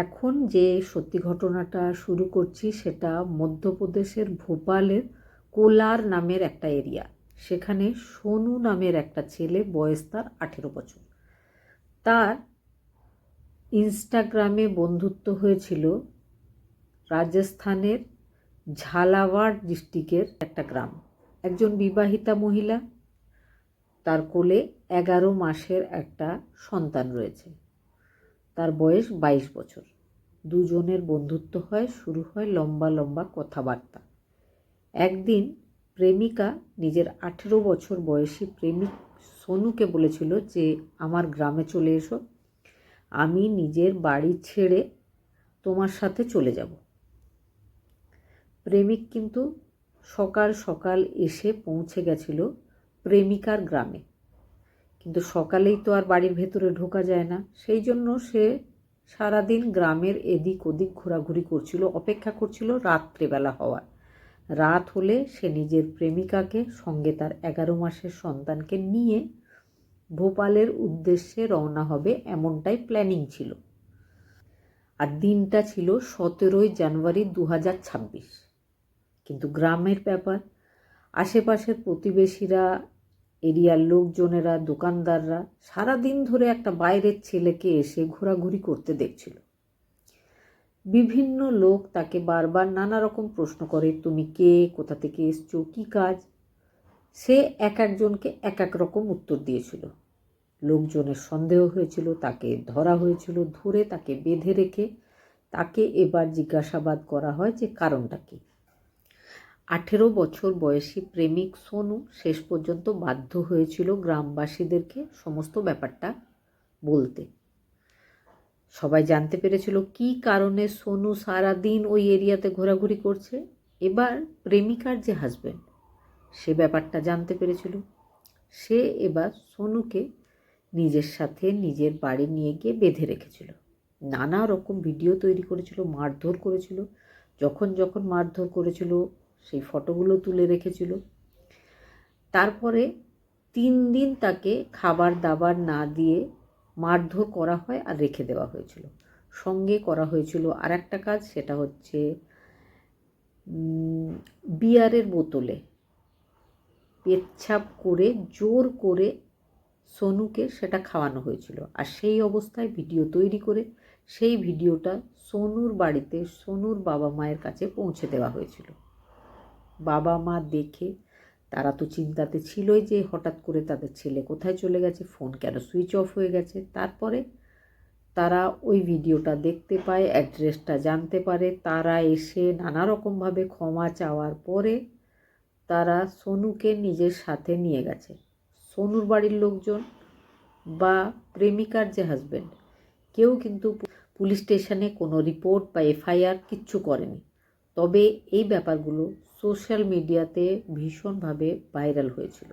এখন যে সত্যি ঘটনাটা শুরু করছি সেটা মধ্যপ্রদেশের ভোপালের কোলার নামের একটা এরিয়া। সেখানে সোনু নামের একটা ছেলে, বয়স তার 18 বছর। তার ইনস্টাগ্রামে বন্ধুত্ব হয়েছিল রাজস্থানের ঝালাওয়াড় ডিস্ট্রিক্টের একটা গ্রাম। একজন বিবাহিতা মহিলা, তার কোলে 11 মাসের একটা সন্তান রয়েছে। তার বয়স 22 বছর। দুজনের বন্ধুত্ব হয়, শুরু হয় লম্বা লম্বা কথাবার্তা। একদিন প্রেমিকা নিজের 18 বছর বয়সী প্রেমিক সোনুকে বলেছিল যে আমার গ্রামে চলে এসো, আমি নিজের বাড়ি ছেড়ে তোমার সাথে চলে যাব। প্রেমিক কিন্তু সকাল সকাল এসে পৌঁছে গেছিল প্রেমিকার গ্রামে। কিন্তু সকালেই তো আর বাড়ির ভেতরে ঢোকা যায় না, সেই জন্য সে সারাদিন গ্রামের এদিক ওদিক ঘোরাঘুরি করছিল, অপেক্ষা করছিল রাত্রেবেলা হওয়ার। রাত হলে সে নিজের প্রেমিকাকে সঙ্গে তার 11 মাসের সন্তানকে নিয়ে ভোপালের উদ্দেশ্যে রওনা হবে, এমনটাই প্ল্যানিং ছিল। আর দিনটা ছিল 17ই জানুয়ারি 2026। কিন্তু গ্রামের ব্যাপার, আশেপাশের প্রতিবেশীরা, এরিয়ার লোকজনেরা, দোকানদাররা সারাদিন ধরে একটা বাইরের ছেলেকে এসে ঘোরাঘুরি করতে দেখছিল। বিভিন্ন লোক তাকে বারবার নানা রকম প্রশ্ন করে, তুমি কে, কোথা থেকে এসছো, কী কাজ। সে এক একজনকে এক এক রকম উত্তর দিয়েছিল। লোকজনের সন্দেহ হয়েছিল, তাকে ধরা হয়েছিল, ধরে তাকে বেঁধে রেখে তাকে এবার জিজ্ঞাসাবাদ করা হয় যে কারণটা কী। 18 বছর বয়সী প্রেমিক সোনু শেষ পর্যন্ত বাধ্য হয়েছিল গ্রামবাসীদেরকে সমস্ত ব্যাপারটা বলতে। সবাই জানতে পেরেছিল কী কারণে সোনু সারাদিন ওই এরিয়াতে ঘোরাঘুরি করছে। এবার প্রেমিকার যে হাজব্যান্ড, সে ব্যাপারটা জানতে পেরেছিল। সে এবার সোনুকে নিজের সাথে নিজের বাড়ি নিয়ে গিয়ে বেঁধে রেখেছিল। নানা রকম ভিডিও তৈরি করেছিল, মারধর করেছিল। যখন যখন মারধর করেছিল সেই ফটোগুলো তুলে রেখেছিল। তারপরে 3 দিন তাকে খাবার দাবার না দিয়ে মারধর করা হয় আর রেখে দেওয়া হয়েছিল। সঙ্গে করা হয়েছিল আর একটা কাজ, সেটা হচ্ছে বিয়ারের বোতলে পেচ্ছাপ করে জোর করে সোনুকে সেটা খাওয়ানো হয়েছিল। আর সেই অবস্থায় ভিডিও তৈরি করে সেই ভিডিওটা সোনুর বাড়িতে সোনুর বাবা মায়ের কাছে পৌঁছে দেওয়া হয়েছিল। বাবা মা দেখে তারা তো চিন্তাতে ছিলই যে হঠাৎ করে তাদের ছেলে কোথায় চলে গেছে, ফোন কেন সুইচ অফ হয়ে গেছে। তারপরে তারা ওই ভিডিওটা দেখতে পায়, অ্যাড্রেসটা জানতে পারে। তারা এসে নানা রকমভাবে ক্ষমা চাওয়ার পরে তারা সোনুকে নিজের সাথে নিয়ে গেছে। সোনুর বাড়ির লোকজন বা প্রেমিকার যে হাজব্যান্ড, কেউ কিন্তু পুলিশ স্টেশনে কোনো রিপোর্ট বা এফআইআর কিচ্ছু করেনি। তবে এই ব্যাপারগুলো সোশ্যাল মিডিয়াতে ভীষণভাবে ভাইরাল হয়েছিল।